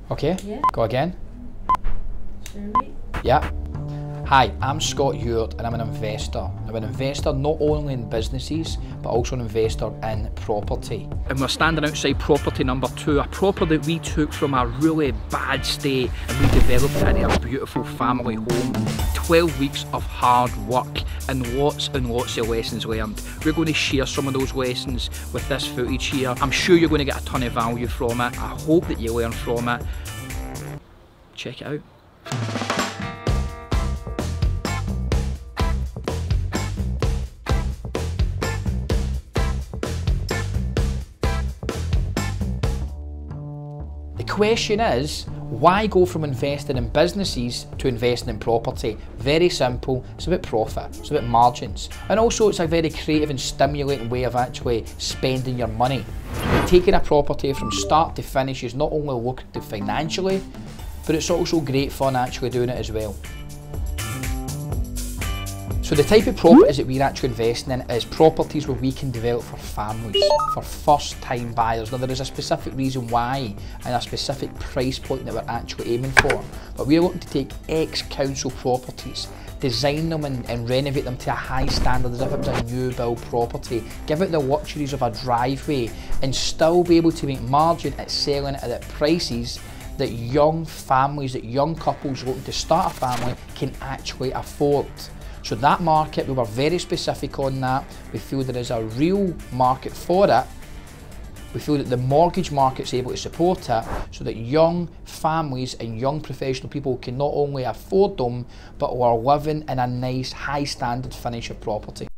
Okay, Yeah. go again. Sure, mate. Yeah. Hi, I'm Scott Ewart and I'm an investor. I'm an investor not only in businesses, but also an investor in property. And we're standing outside property number 2, a property that we took from a really bad state and we developed it into a beautiful family home. 12 weeks of hard work and lots of lessons learned. We're going to share some of those lessons with this footage here. I'm sure you're going to get a ton of value from it. I hope that you learn from it. Check it out. The question is, why go from investing in businesses to investing in property? Very simple, it's about profit, it's about margins. And also it's a very creative and stimulating way of actually spending your money. Taking a property from start to finish is not only lucrative financially, but it's also great fun actually doing it as well. So the type of properties that we're actually investing in is properties where we can develop for families, for first time buyers. Now there is a specific reason why and a specific price point that we're actually aiming for. But we're looking to take ex-council properties, design them and renovate them to a high standard as if it was a new build property, give it the luxuries of a driveway and still be able to make margin at selling it at prices that young families, that young couples looking to start a family can actually afford. So that market, we were very specific on that. We feel there is a real market for it. We feel that the mortgage market's able to support it so that young families and young professional people can not only afford them, but who are living in a nice, high standard financial property.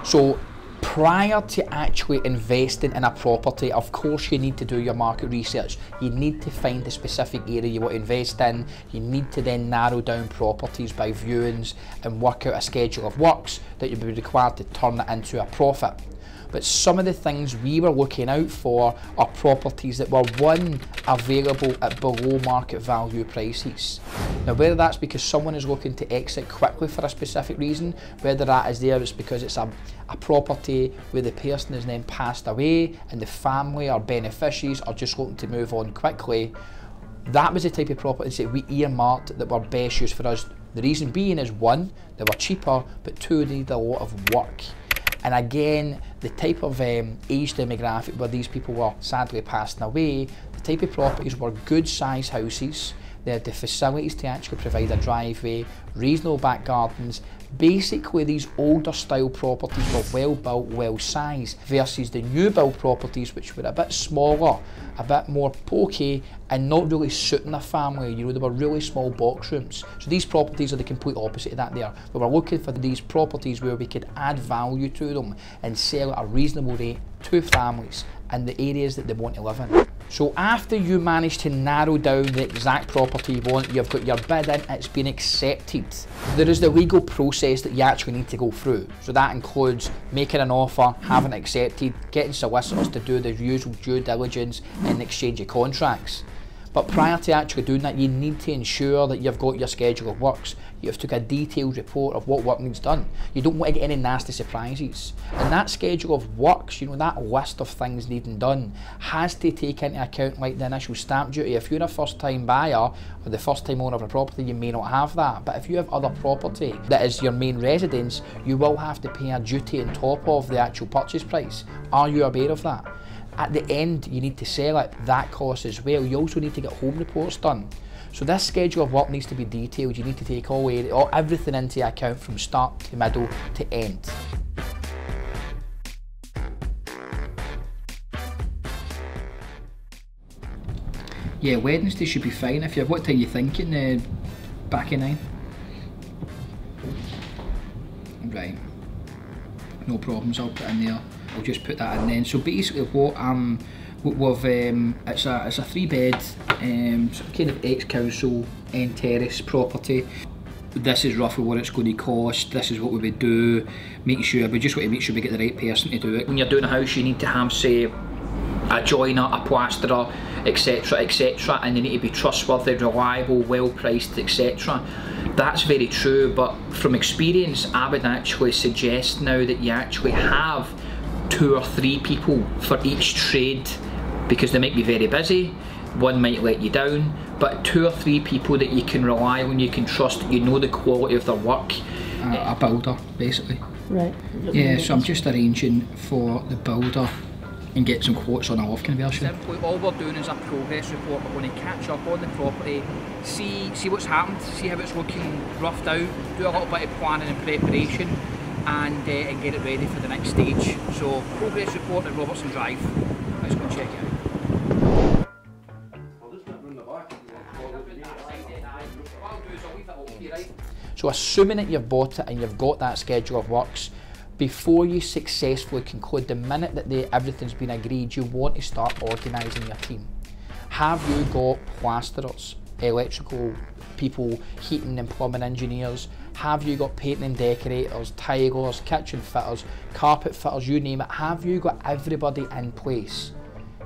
So prior to actually investing in a property, of course you need to do your market research. You need to find the specific area you want to invest in. You need to then narrow down properties by viewings and work out a schedule of works that you'll be required to turn it into a profit. But some of the things we were looking out for are properties that were, one, available at below market value prices. Now whether that's because someone is looking to exit quickly for a specific reason, whether that is there it's because it's a property where the person has then passed away and the family or beneficiaries are just looking to move on quickly, that was the type of properties that we earmarked that were best used for us. The reason being is, one, they were cheaper, but two, they needed a lot of work. And again, the type of age demographic where these people were sadly passing away, the type of properties were good size houses. They had the facilities to actually provide a driveway, reasonable back gardens. Basically these older style properties were well built, well sized, versus the new build properties which were a bit smaller, a bit more pokey and not really suiting a family. You know, they were really small box rooms. So these properties are the complete opposite of that there. We were looking for these properties where we could add value to them and sell at a reasonable rate to families in the areas that they want to live in. So after you manage to narrow down the exact property you want, you've got your bid in, it's been accepted. There is the legal process that you actually need to go through. So that includes making an offer, having it accepted, getting solicitors to do the usual due diligence and exchange of contracts. But prior to actually doing that, you need to ensure that you've got your schedule of works. You've took a detailed report of what work needs done. You don't want to get any nasty surprises. And that schedule of works, you know, that list of things needing done has to take into account like the initial stamp duty. If you're a first time buyer or the first time owner of a property, you may not have that. But if you have other property that is your main residence, you will have to pay a duty on top of the actual purchase price. Are you aware of that? At the end, you need to sell it, that costs as well. You also need to get home reports done. So this schedule of work needs to be detailed. You need to take everything into account from start to middle to end. Yeah, Wednesday should be fine. If you have, what time are you thinking? Back in 9? Right, no problems, I'll put in there. I'll just put that in then. So basically what it's a 3-bed kind of ex-council end terrace property. This is roughly what it's going to cost, this is what we would do, we just want to make sure we get the right person to do it. When you're doing a house you need to have, say, a joiner, a plasterer, etc, etc, and they need to be trustworthy, reliable, well priced, etc. That's very true, but from experience I would actually suggest now that you actually have 2 or 3 people for each trade, because they might be very busy, one might let you down, but 2 or 3 people that you can rely on, you can trust, you know the quality of their work. A builder, basically. Right. Yeah, so I'm just arranging for the builder and get some quotes on a loft conversion. Simply, all we're doing is a progress report. We're going to catch up on the property, see what's happened, see how it's looking roughed out, do a little bit of planning and preparation, and get it ready for the next stage. So, progress report at Robertson Drive. Let's go and check it out. So assuming that you've bought it and you've got that schedule of works, before you successfully conclude, the minute that everything's been agreed, you want to start organising your team. Have you got plasterers, electrical people, heating and plumbing engineers? Have you got painting and decorators, tilers, kitchen fitters, carpet fitters, you name it? Have you got everybody in place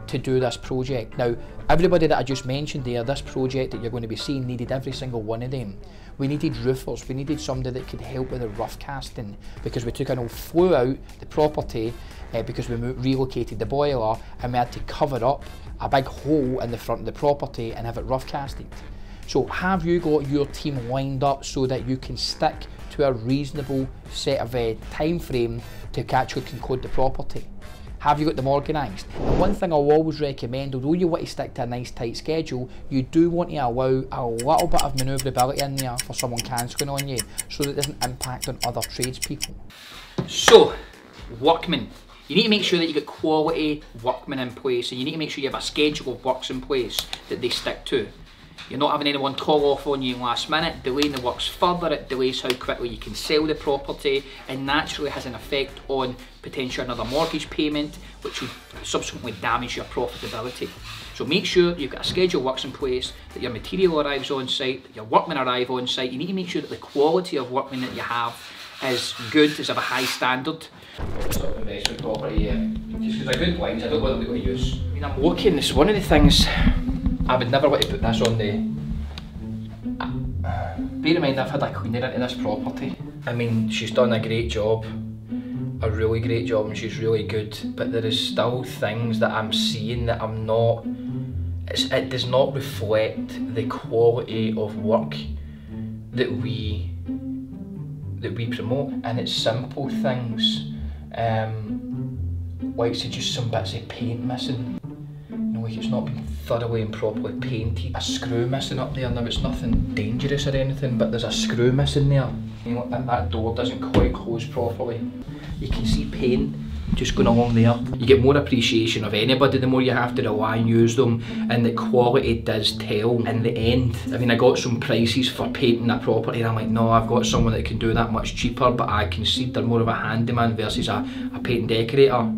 to do this project? Now, everybody that I just mentioned there, this project that you're going to be seeing needed every single one of them. We needed roofers, we needed somebody that could help with the rough casting, because we took an old flue out the property because we relocated the boiler, and we had to cover up a big hole in the front of the property and have it rough casted. So have you got your team lined up so that you can stick to a reasonable set of time frame to actually conclude the property? Have you got them organised? And one thing I'll always recommend, although you want to stick to a nice tight schedule, you do want to allow a little bit of manoeuvrability in there for someone cancelling on you, so that it doesn't impact on other tradespeople. So, workmen. You need to make sure that you get quality workmen in place, and you need to make sure you have a schedule of works in place that they stick to. You're not having anyone call off on you last minute, delaying the works further. It delays how quickly you can sell the property, and naturally has an effect on potentially another mortgage payment, which will subsequently damage your profitability. So make sure you've got a schedule of works in place, that your material arrives on site, that your workmen arrive on site. You need to make sure that the quality of workmen that you have is good, is of a high standard. Sort of investment property, just because they're good blinds, I don't know what they're going to use. I mean, I'm looking, it's one of the things, I would never want to put this on the... Bear in mind, I've had a cleaner into this property. I mean, she's done a great job, a really great job, and she's really good, but there is still things that I'm seeing that I'm not... It does not reflect the quality of work that we promote, and it's simple things, like say just some bits of paint missing. Like it's not been thoroughly and properly painted. A screw missing up there. Now it's nothing dangerous or anything, but there's a screw missing there. You know, that door doesn't quite close properly. You can see paint just going along there. You get more appreciation of anybody the more you have to rely and use them, and the quality does tell in the end. I mean, I got some prices for painting that property, and I'm like, no, I've got someone that can do that much cheaper, but I concede they're more of a handyman versus a paint and decorator.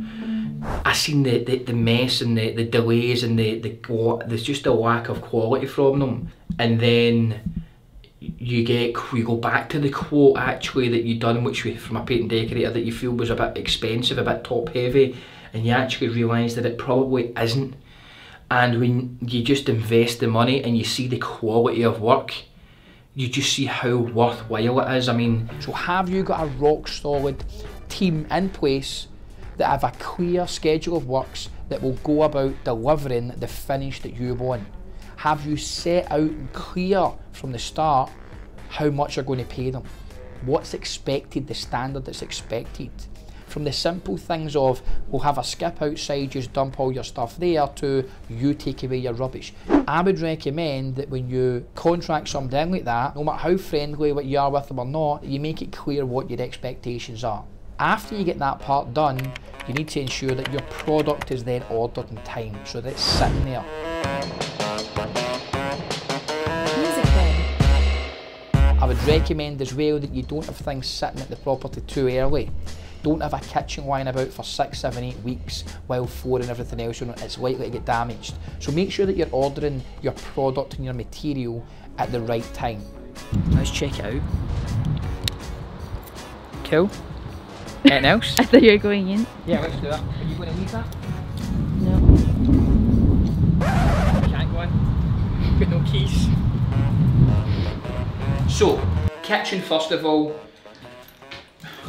I seen the mess and the delays and there's just a lack of quality from them, and then you go back to the quote actually that you done, which from a paint and decorator that you feel was a bit expensive, a bit top heavy, and you actually realise that it probably isn't. And when you just invest the money and you see the quality of work, you just see how worthwhile it is. I mean, so have you got a rock solid team in place that have a clear schedule of works that will go about delivering the finish that you want? Have you set out and clear from the start how much you're going to pay them? What's expected, the standard that's expected? From the simple things of, we'll have a skip outside, just dump all your stuff there, to you take away your rubbish. I would recommend that when you contract somebody in like that, no matter how friendly you are with them or not, you make it clear what your expectations are. After you get that part done, you need to ensure that your product is then ordered in time, so that it's sitting there. I would recommend as well that you don't have things sitting at the property too early. Don't have a kitchen lying about for 6, 7, 8 weeks while flooring and everything else, it's likely to get damaged. So make sure that you're ordering your product and your material at the right time. Let's check it out. Cool. Anything else? I thought you were going in. Yeah, let's do that. Are you going to leave that? No. Can't go in. Got no keys. So, kitchen first of all.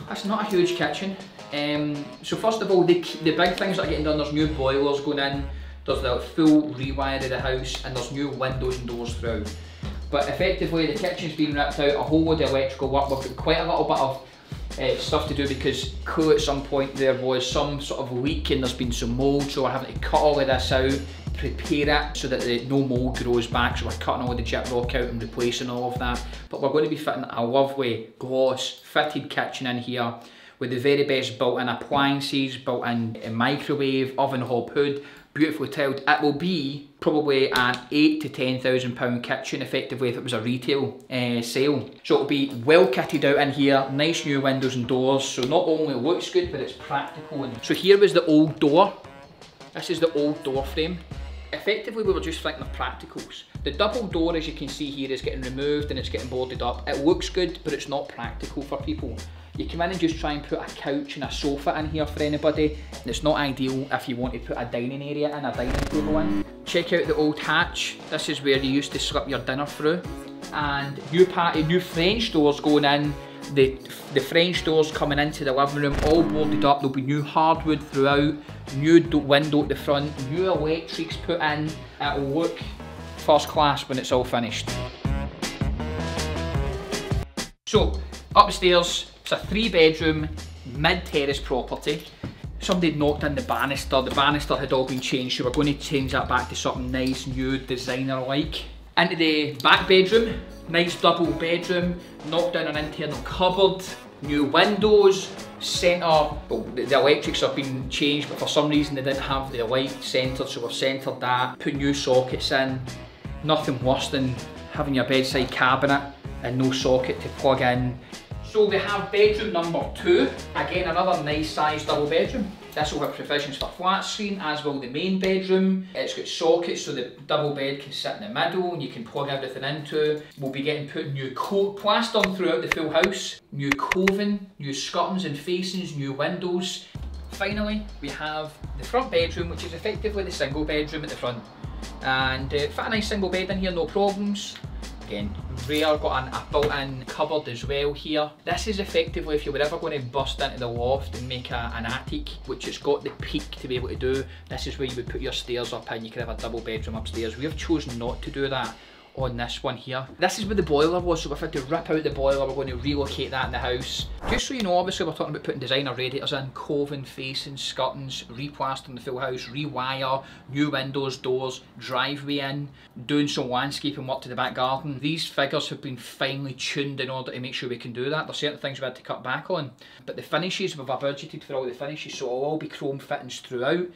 That's not a huge kitchen. So first of all, the big things that are getting done, there's new boilers going in, there's the full rewire of the house, and there's new windows and doors throughout. But effectively the kitchen's been ripped out, a whole load of electrical work. We've got quite a little bit of stuff to do because clearly at some point there was some sort of leak and there's been some mould, so we're having to cut all of this out, prepare it so that no mould grows back, so we're cutting all the gyp rock out and replacing all of that. But we're going to be fitting a lovely gloss fitted kitchen in here with the very best built-in appliances, built-in microwave, oven hob hood, beautifully tiled. It will be probably an £8,000 to £10,000 kitchen effectively if it was a retail sale. So it'll be well kitted out in here, nice new windows and doors, so not only looks good but it's practical. And so here was the old door. This is the old door frame. Effectively we were just thinking of practicals. The double door, as you can see here, is getting removed and it's getting boarded up. It looks good but it's not practical for people. You come in and just try and put a couch and a sofa in here for anybody, and it's not ideal if you want to put a dining area in, a dining table in. Check out the old hatch. This is where you used to slip your dinner through. And new French doors going in. The French doors coming into the living room, all boarded up. There'll be new hardwood throughout, new window at the front, new electrics put in. It'll look first class when it's all finished. So, upstairs, it's a 3-bedroom, mid-terrace property. Somebody knocked in the banister had all been changed, so we're going to change that back to something nice, new, designer-like. Into the back bedroom, nice double bedroom, knocked down an internal cupboard, new windows, centre, well the electrics have been changed but for some reason they didn't have the light centred, so we've centred that, put new sockets in. Nothing worse than having your bedside cabinet and no socket to plug in. So we have bedroom number 2, again another nice sized double bedroom. This will have provisions for flat screen, as will the main bedroom. It's got sockets so the double bed can sit in the middle and you can plug everything into. We'll be getting put new plastering throughout the full house, new coving, new scuttings and facings, new windows. Finally, we have the front bedroom, which is effectively the single bedroom at the front. And fit a nice single bed in here, no problems. Again, rear got a built-in cupboard as well here. This is effectively if you were ever going to burst into the loft and make an attic, which it's got the peak to be able to do, this is where you would put your stairs up and you could have a double bedroom upstairs. We have chosen not to do that on this one here. This is where the boiler was, so we've had to rip out the boiler. We're going to relocate that in the house. Just so you know, obviously we're talking about putting designer radiators in, coving, facing, scuttings, replastering the full house, rewire, new windows, doors, driveway in, doing some landscaping work to the back garden. These figures have been finely tuned in order to make sure we can do that. There's certain things we had to cut back on, but the finishes, we've budgeted for all the finishes, so it'll all be chrome fittings throughout.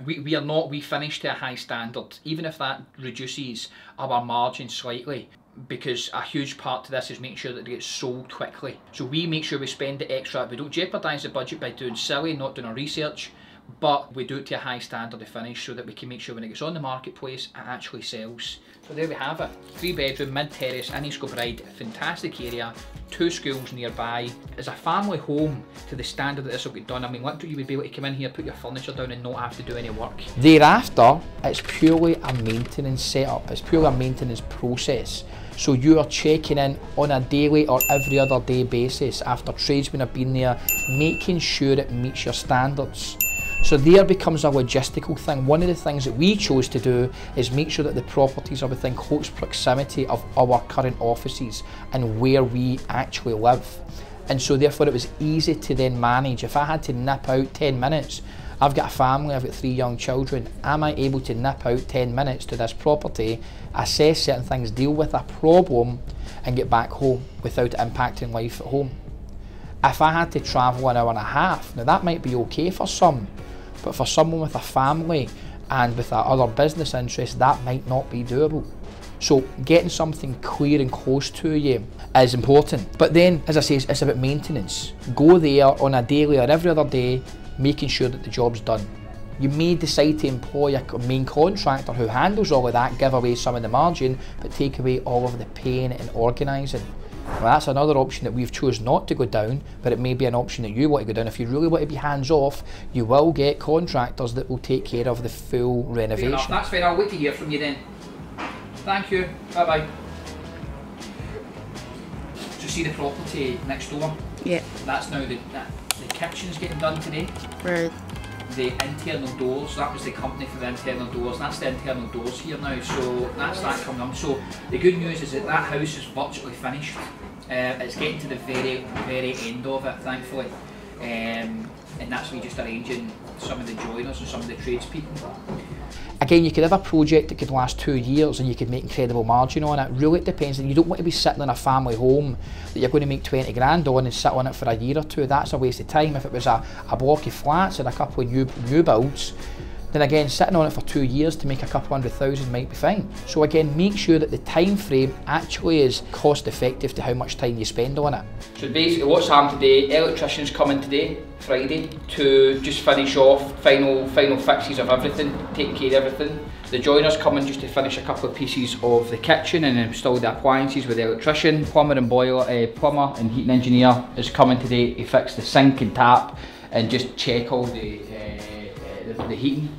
we finish to a high standard, even if that reduces our margin slightly, because a huge part to this is making sure that it gets sold quickly. So we make sure we spend the extra. We don't jeopardise the budget by doing silly, not doing our research, but we do it to a high standard of finish so that we can make sure when it gets on the marketplace it actually sells. So there we have it, 3-bedroom, mid-terrace in East Kilbride, fantastic area, 2 schools nearby. As a family home to the standard that this will get done, I mean literally you would be able to come in here, put your furniture down and not have to do any work. Thereafter, it's purely a maintenance setup, it's purely a maintenance process. So you are checking in on a daily or every other day basis after tradesmen have been there, making sure it meets your standards. So there becomes a logistical thing. One of the things that we chose to do is make sure that the properties are within close proximity of our current offices and where we actually live. And so therefore it was easy to then manage. If I had to nip out 10 minutes, I've got a family, I've got 3 young children, am I able to nip out 10 minutes to this property, assess certain things, deal with a problem and get back home without impacting life at home? If I had to travel an hour and a half, now that might be okay for some, but for someone with a family and with other business interests, that might not be doable. So getting something clear and close to you is important. But then, as I say, it's about maintenance. Go there on a daily or every other day, making sure that the job's done. You may decide to employ a main contractor who handles all of that, give away some of the margin, but take away all of the pain and organising. Well, that's another option that we've chosen not to go down, but it may be an option that you want to go down. If you really want to be hands off, you will get contractors that will take care of the full renovation. Fair enough, that's fair. I'll wait to hear from you then. Thank you. Bye bye. Do you see the property next door? Yeah. That's now the the kitchen's getting done today. Right. The internal doors, that was the company for the internal doors, that's the internal doors here now, so that's that coming on. So the good news is that that house is virtually finished. It's getting to the very end of it, thankfully, and that's me just arranging some of the joiners and some of the tradespeople. Again, you could have a project that could last 2 years and you could make incredible margin on it. Really, it depends. And you don't want to be sitting in a family home that you're going to make 20 grand on and sit on it for a year or two. That's a waste of time. If it was a block of flats and a couple of new builds, then again, sitting on it for 2 years to make a couple $100,000 might be fine. So again, make sure that the time frame actually is cost effective to how much time you spend on it. So basically what's happened today, electrician's coming today, Friday, to just finish off final fixes of everything, taking care of everything. The joiner's coming just to finish a couple of pieces of the kitchen and install the appliances with the electrician. Plumber and heating engineer is coming today to fix the sink and tap and just check all the heating.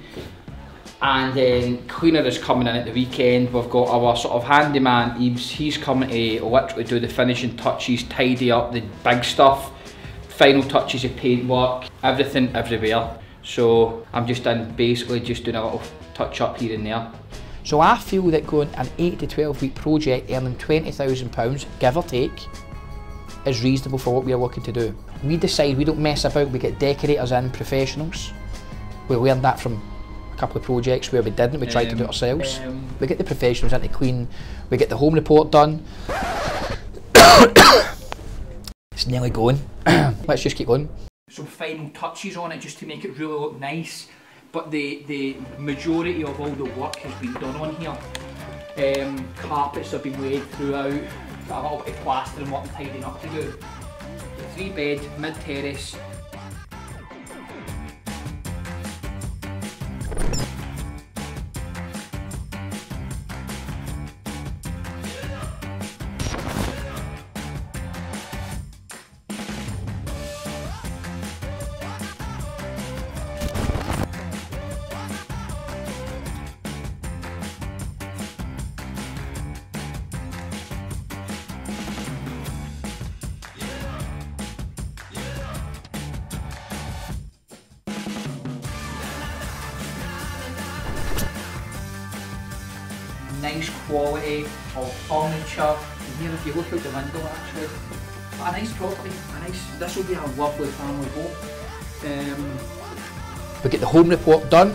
And then cleaner is coming in at the weekend. We've got our sort of handyman Eves, he's coming to literally do the finishing touches, tidy up the big stuff, final touches of paint work, everything everywhere. So I'm just basically just doing a little touch up here and there. So I feel that going an 8 to 12 week project earning £20,000, give or take, is reasonable for what we are looking to do. We decide, we don't mess about, we get decorators in, professionals. We learned that from a couple of projects where we didn't, we tried to do it ourselves. We get the professionals in to clean, we get the home report done. It's nearly going. Let's just keep going. Some final touches on it just to make it really look nice, but the majority of all the work has been done on here. Carpets have been laid throughout, got a little bit of plastering work and tidying up to do. 3-bed, mid-terrace. Nice quality of furniture. And here, if you look out the window, actually, a nice property. This will be a lovely family home. We get the home report done.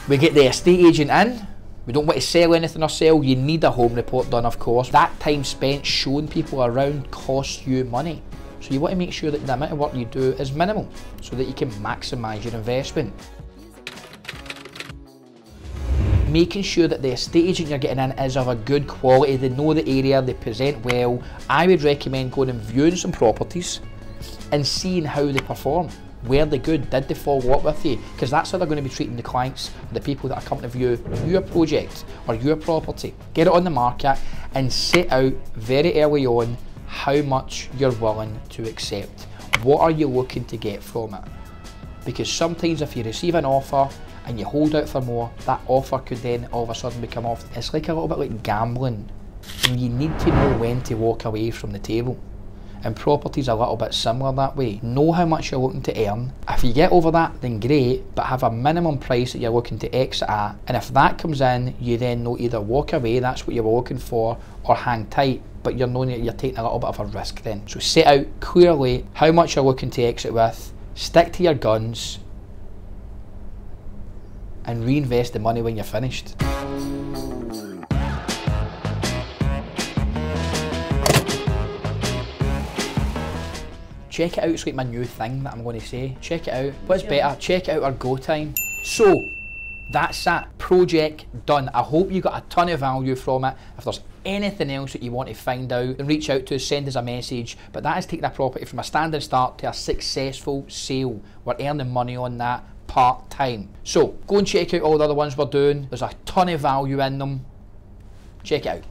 We get the estate agent in. We don't want to sell anything ourselves. You need a home report done, of course. That time spent showing people around costs you money. So you want to make sure that the amount of work you do is minimal, so that you can maximise your investment. Making sure that the estate agent you're getting in is of a good quality, they know the area, they present well. I would recommend going and viewing some properties and seeing how they perform. Were they good? Did they follow up with you? Because that's how they're going to be treating the clients, the people that are coming to view your project or your property. Get it on the market and set out very early on how much you're willing to accept. What are you looking to get from it? Because sometimes if you receive an offer and you hold out for more, that offer could then all of a sudden become off. It's like a little bit like gambling. And you need to know when to walk away from the table. And property's a little bit similar that way. Know how much you're looking to earn. If you get over that, then great, but have a minimum price that you're looking to exit at. And if that comes in, you then know either walk away, that's what you were looking for, or hang tight, but you're knowing that you're taking a little bit of a risk then. So set out clearly how much you're looking to exit with, stick to your guns, and reinvest the money when you're finished. Check it out, it's like my new thing that I'm going to say. Check it out. What's better? Check it out or go time. So, that's that. Project done. I hope you got a ton of value from it. If there's anything else that you want to find out, then reach out to us, send us a message. But that is taking a property from a standing start to a successful sale. We're earning money on that part-time. So, go and check out all the other ones we're doing. There's a ton of value in them. Check it out.